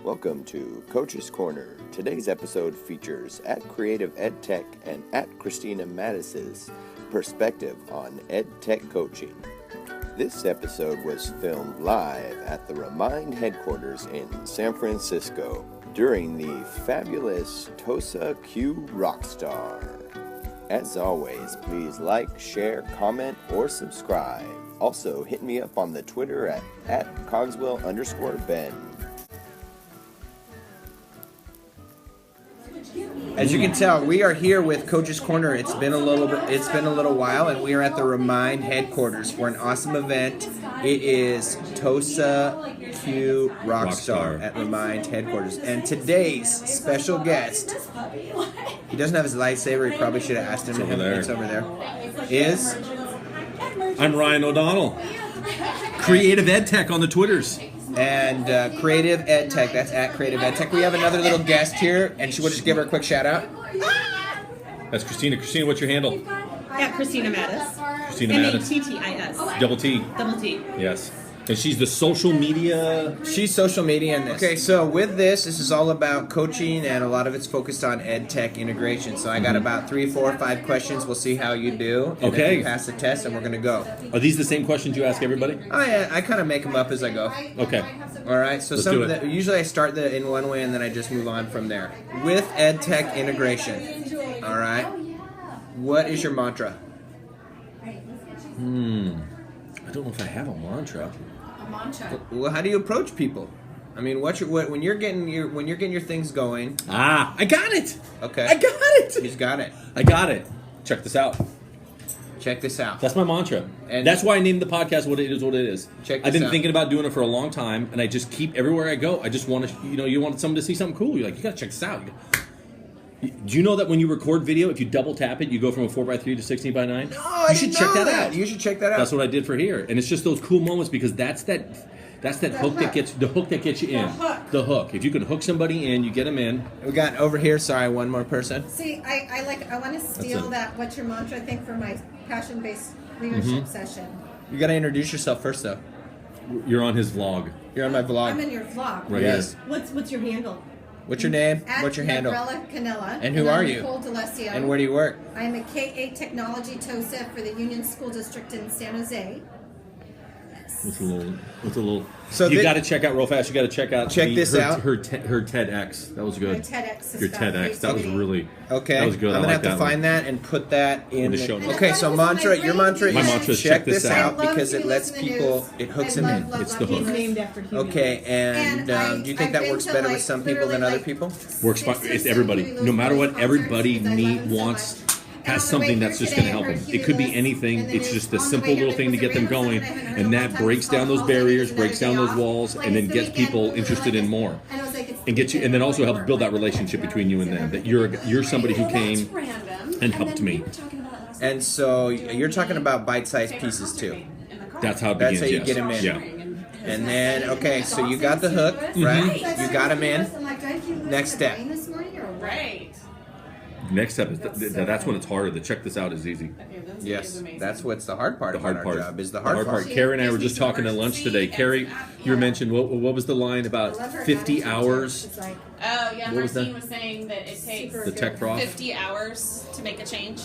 Welcome to Coach's Corner. Today's episode features at Creative EdTech and at Kristina Mattis's perspective on EdTech coaching. This episode was filmed live at the Remind headquarters in San Francisco during the fabulous TOSA Q Rockstar. As always, please like, share, comment, or subscribe. Also, hit me up on the Twitter at Cogswell_Ben. As you can tell, we are here with Coach's Corner. It's been a little while, and we are at the Remind headquarters for an awesome event. It is TOSA Q Rockstar at Remind headquarters, and today's special guest, he doesn't have his lightsaber. He probably should have asked him. It's over there. Is I'm Ryan O'Donnell, Creative EdTech on the Twitters. And Creative EdTech, that's at Creative EdTech. We have another little guest here, and she will just give her a quick shout out. That's Kristina. Kristina, what's your handle? At Kristina Mattis. Kristina Mattis. Mattis. Double T. Double T. Yes. And she's the social media. She's social media in this. Okay, so with this is all about coaching, and a lot of it's focused on EdTech integration. So I got about 3, 4, 5 questions. We'll see how you do. And okay. If you pass the test, and we're going to go. Are these the same questions you ask everybody? I kind of make them up as I go. Okay. All right. So usually I start in one way, and then I just move on from there. With EdTech integration. All right. What is your mantra? I don't know if I have a mantra. Well, how do you approach people? I mean, when you're getting your things going? I got it. Okay. I got it. He's got it. I got it. Check this out. Check this out. That's my mantra. And that's why I named the podcast What It Is, What It Is. Check this I've been out. thinking about doing it for a long time, and I just keep, everywhere I go, I just want to, you want someone to see something cool. You're like, you got to check this out. Do you know that when you record video, if you double tap it, you go from a 4x3 to 16:9? No, you should check that out. You should check that out. That's what I did for here, and it's just those cool moments because that's that hook that gets you in. The hook. If you can hook somebody in, you get them in. We got over here. Sorry, one more person. See, I want to steal that. What's your mantra? I think for my passion-based leadership session. You got to introduce yourself first, though. You're on his vlog. You're on my vlog. I'm in your vlog. Right. Yes. What's your handle? What's your name? What's your handle? Canella. And who are you? Nicole D'Alessio. And where do you work? I'm a K-8 Technology TOSA for the Union School District in San Jose. What's a little? So you got to check out real fast. You got to check out. Check this out. Her TEDx. That was good. My TEDx is Your TEDx. That was really. Okay. That was good. I'm gonna have to find that that and put that in the show notes. Okay, so your mantra My is mantra is check this out because it lets people, it hooks them in. It's the hook. He's named after humans. Okay, and do you think that works better with some people than other people? Works fine. It's everybody. No matter what, everybody wants. Has something that's just going to help them. It could be anything. It's just a simple little thing to get them going, and that breaks down those barriers, breaks down those walls, and then gets people interested in more, and get you, and then also helps build that relationship between you and them. That you're somebody who came and helped me. And so you're talking about bite-sized pieces too. That's how it begins. That's how you get them in. Yeah. And then so you got the hook, right? You got them in. Next step. Right. Next step is that's when it's harder. The check this out is easy. Yes, that's what's the hard part. The hard about part our job is the hard part. Carrie and I were just talking at lunch today. Carrie, you mentioned what was the line about 50 hours? Oh yeah, What was Martine that? was saying that it takes The tech prof? 50 hours to make a change.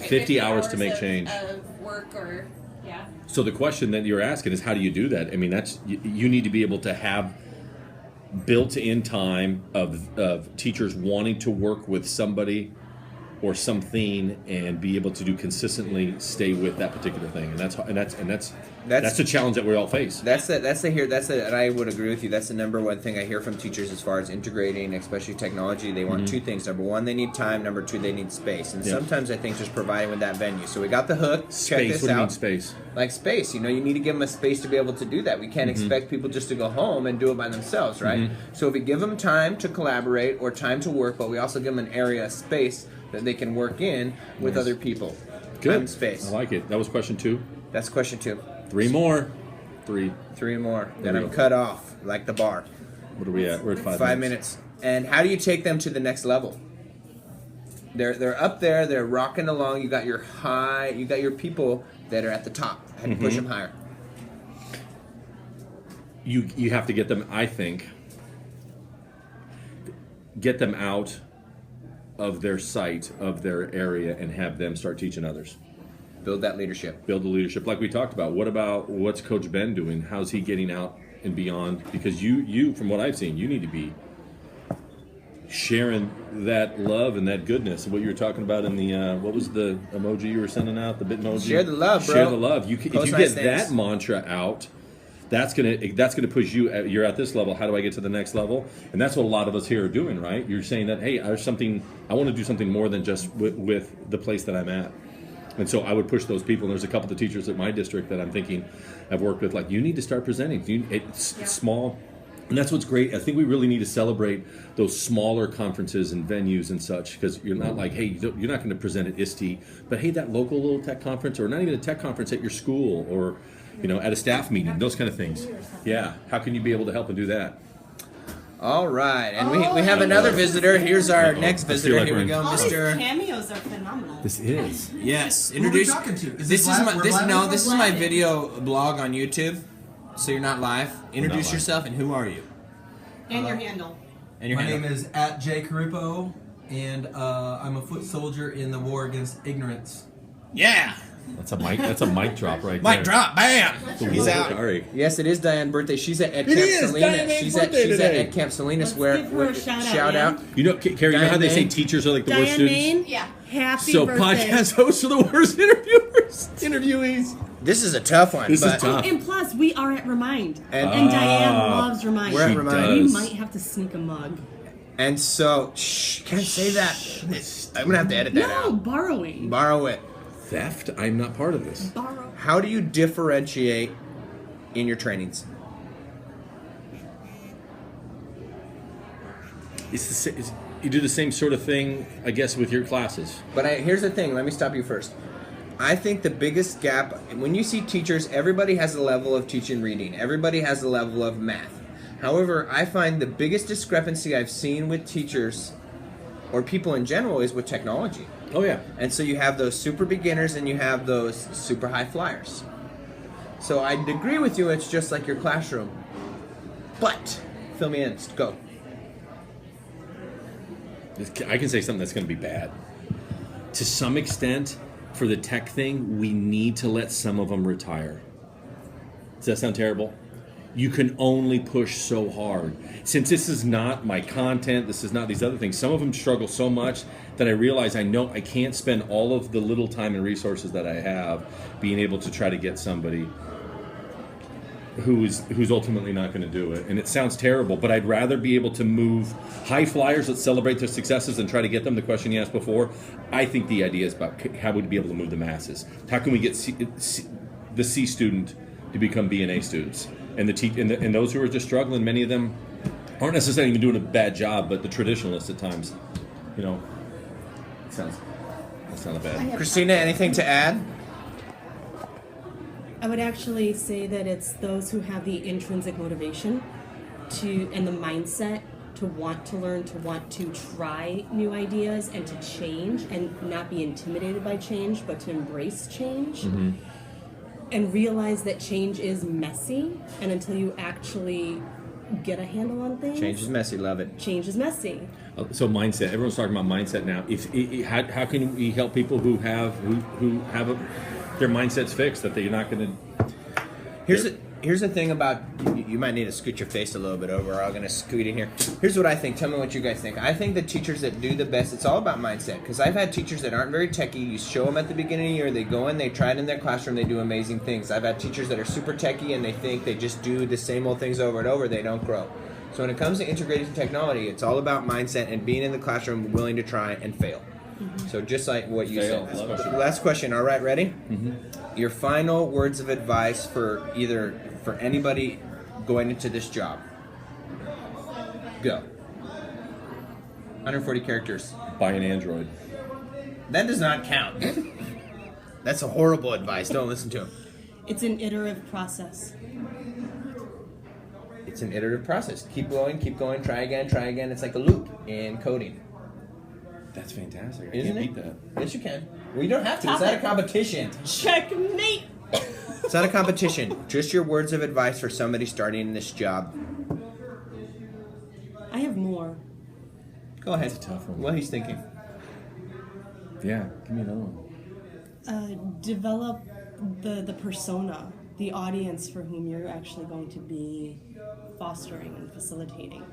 Right? 50 hours to make of, change. Of work or yeah. So the question that you're asking is how do you do that? I mean, that's you need to be able to have built-in time of teachers wanting to work with somebody or something and be able to consistently stay with that particular thing, and that's the challenge that we all face. And I would agree with you. That's the number one thing I hear from teachers as far as integrating, especially technology. They want two things. Number one, they need time. Number two, they need space. And sometimes I think just providing with that venue. So we got the hook. Check Space. this What do you out. mean space? Like space. You need to give them a space to be able to do that. We can't expect people just to go home and do it by themselves, right? So if we give them time to collaborate or time to work, but we also give them an area, a space that they can work in with other people. Good. Time, space. I like it. That was question 2. That's question 2. 3 more. 3. 3 more. Then There we I'm go. cut off like the bar. What are we at? We're at 5 5 minutes. And how do you take them to the next level? They're up there. They're rocking along. You got your people that are at the top. How do you push them higher? You have to get them, I think, get them out of their site, of their area, and have them start teaching others. Build that leadership. Build the leadership like we talked about. What's Coach Ben doing? How's he getting out and beyond? Because you from what I've seen, you need to be sharing that love and that goodness. What you were talking about in the what was the emoji you were sending out? The Bitmoji. Share the love, bro. Share the love. If you Post get nice that things. mantra out, that's gonna push you. You're at this level. How do I get to the next level? And that's what a lot of us here are doing, right? You're saying that, hey, I want to do something more than just with the place that I'm at. And so I would push those people. And there's a couple of teachers at my district that I'm thinking I've worked with. Like, you need to start presenting. It's small. And that's what's great. I think we really need to celebrate those smaller conferences and venues and such, because you're not like, hey, you're not going to present at ISTE, but hey, that local little tech conference, or not even a tech conference at your school, or at a staff meeting, those kind of things. Yeah. How can you be able to help and do that? All right, and we have another visitor. Here's our next visitor. Here we go, All these Mr. cameos are phenomenal. This is. Yes, Who are we introduce. talking to? Is This is live? my We're this live? no. This is my Live. video blog on YouTube, so you're not live. Introduce live. yourself and who are you? And your handle. And your My handle. name is @JCaripo, and I'm a foot soldier in the war against ignorance. Yeah. That's a mic drop right Mic there. drop. Bam. He's out. Sorry. Yes, it is Diane's birthday. She's at Camp is Salinas. Diane's She's birthday at today. Camp Salinas. Let's give her a shout out, man. Carrie, you know how they say Diane teachers are like the worst students? Yeah. Happy So birthday. podcast hosts are the worst interviewees. This is a tough one. This is but tough. And plus, we are at Remind. And- And Diane loves Remind. We're at She Remind. We does. might have to sneak a mug. And so, can't say that. I'm gonna have to edit that No, out. borrowing. Borrow it. Theft? I'm not part of this. Borrow. How do you differentiate in your trainings? You do the same sort of thing, I guess, with your classes. But here's the thing. Let me stop you first. I think the biggest gap, when you see teachers, everybody has a level of teaching reading. Everybody has a level of math. However, I find the biggest discrepancy I've seen with teachers, or people in general, is with technology. Oh, yeah. And so you have those super beginners and you have those super high flyers. So I'd agree with you, it's just like your classroom. But, fill me in, go. I can say something that's going to be bad. To some extent, for the tech thing, we need to let some of them retire. Does that sound terrible? You can only push so hard. Since this is not my content, this is not these other things, some of them struggle so much that I realize I know I can't spend all of the little time and resources that I have being able to try to get somebody who's ultimately not going to do it. And it sounds terrible, but I'd rather be able to move high flyers that celebrate their successes than try to get them. The question you asked before, I think the idea is about how would we be able to move the masses. How can we get the C student to become B and A students? And and those who are just struggling, many of them aren't necessarily even doing a bad job, but the traditionalists at times, that's not bad. Kristina, anything to add? I would actually say that it's those who have the intrinsic motivation and the mindset to want to learn, to want to try new ideas and to change and not be intimidated by change, but to embrace change. Mm-hmm. And realize that change is messy, and until you actually get a handle on things, Change is messy, love it. change is messy. So mindset. Everyone's talking about mindset now. How can we help people who have their mindsets fixed, that they're not going to? Here's the thing about you might need to scoot your face a little bit over. I'm gonna scoot in here. Here's what I think. Tell me what you guys think. I think the teachers that do the best, it's all about mindset. Because I've had teachers that aren't very techie. You show them at the beginning of the year, they go in, they try it in their classroom, they do amazing things. I've had teachers that are super techie and they think they just do the same old things over and over. They don't grow. So when it comes to integrating technology, it's all about mindset and being in the classroom, willing to try and fail. So just like what you Fail. said. Last question. All right, ready? Your final words of advice for anybody going into this job. Go. 140 characters. Buy an Android. That does not count. That's a horrible advice. Don't listen to him. It's an iterative process. It's an iterative process. Keep going, try again. It's like a loop in coding. That's fantastic. I Isn't can't it? beat that. Yes, you can. Well, you don't have to. It's not a competition. Checkmate! It's not a competition. Just your words of advice for somebody starting in this job. I have more. Go ahead. That's a tough one. What he's thinking. Yeah, give me another one. Develop the persona, the audience for whom you're actually going to be fostering and facilitating.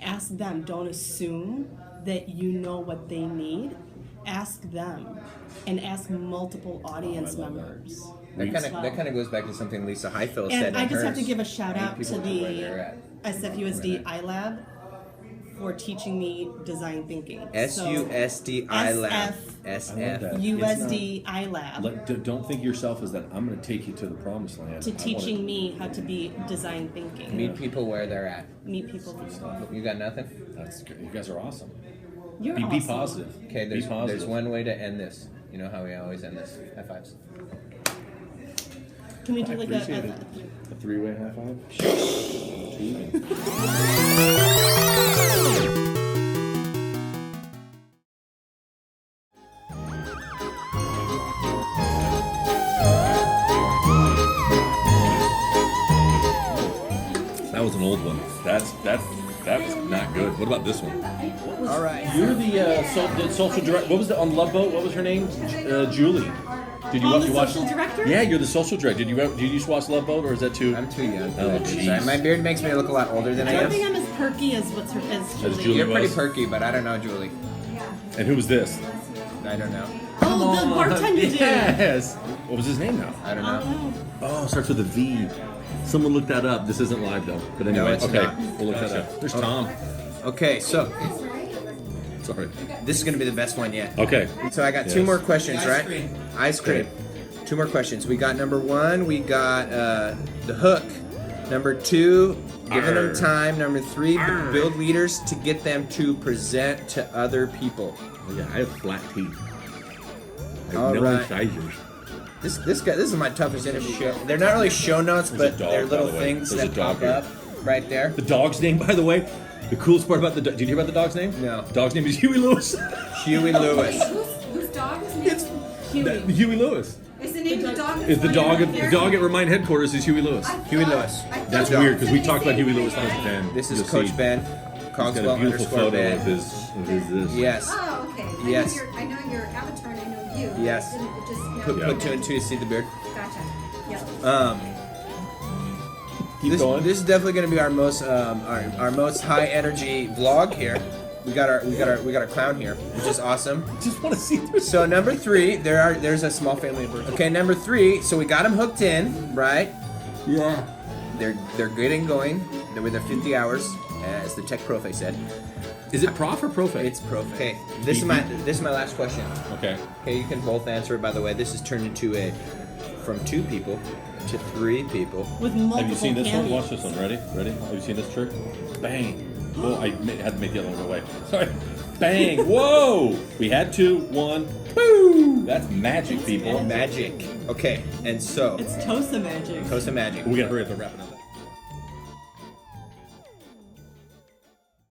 Ask them. Don't assume that you know what they need. Ask them, and ask multiple audience members. That kind of goes back to something Lisa Highfield said. And I in just have hers. to give a shout out to People where they're the at. SFUSD iLab for teaching me design thinking. SUSD iLab. SF. USD iLab Don't think of yourself as that. I'm going to take you to the promised land. to teaching me how to be design thinking. Meet people where they're at. Meet people. You got nothing? That's good. You guys are awesome. You're Be awesome. positive. Okay, Be positive. there's one way to end this. You know how we always end this? High fives. Can we do like Appreciate a it. A three-way high five? That was an old one. That was not good. What about this one? All right. You're the social director. What was the on Love Boat? What was her name? Julie. Did you Oh, watch? the You watch? social director? Yeah, you're the social director. Did you used to watch Love Boat, or is that too? I'm too young. Oh, jeez. My beard makes me look a lot older than I I don't am. think I'm as perky as what's her as Julie. Julie. You're pretty was. perky, but I don't know Julie. And who was this? I don't know. Oh, the bartender dude. Yes. What was his name now? I don't know. Oh, it starts with a V. Someone look that up. This isn't live though. But anyway, No, it's okay. not. We'll look that up. There's Tom. Okay, so Sorry. this is going to be the best one yet. Okay. So I got two Yes. more questions, Ice right? cream. Ice cream. Two more questions. We got number one. We got the hook. Number two, giving them time. Number three, build leaders to get them to present to other people. Oh, yeah, I have flat teeth. I have All no right. incisors. This is my toughest interview. They're not really show notes, There's a but dog, they're by little the way. things There's a that dog pop here. up right there. The dog's name, by the way, the coolest part about the did you hear about the dog's name? No. The dog's name is Huey Lewis. Huey Lewis. Whose dog is named? Huey Lewis. Is the name of the dog? Is the dog at Remind headquarters is Huey Lewis. Huey Lewis. That's weird because we talked about Huey Lewis last time. This is You'll Coach see. Ben. He's Cogswell got a beautiful underscore photo Ben. of his this. Yes. Oh, okay. Yes. I know your avatar and I know you. Yes. It just, yeah. Put two and two to see the beard. Gotcha. Yeah. Keep going. This is definitely going to be our most high energy vlog here. We got our clown here, which is awesome. Just want to see this. So number three, there's a small family of birds. Okay, number three. So we got them hooked in, right? Yeah. They're getting going. They're with their 50 hours, as the tech profe said. Is it prof or profe? It's profe. Okay, this is my last question. Okay. Okay, you can both answer it. By the way, this is turned into from 2 people to 3 people. With multiple Have you seen this one? cameos. Watch this one. Ready? Have you seen this trick? Bang. Oh, I had to make the other one go away. Sorry. Bang. Whoa. We had 2, 1. Boo. That's magic, people. Magic. Okay, and so It's Tosa magic. Costa Magic. We gotta hurry up and wrap it up.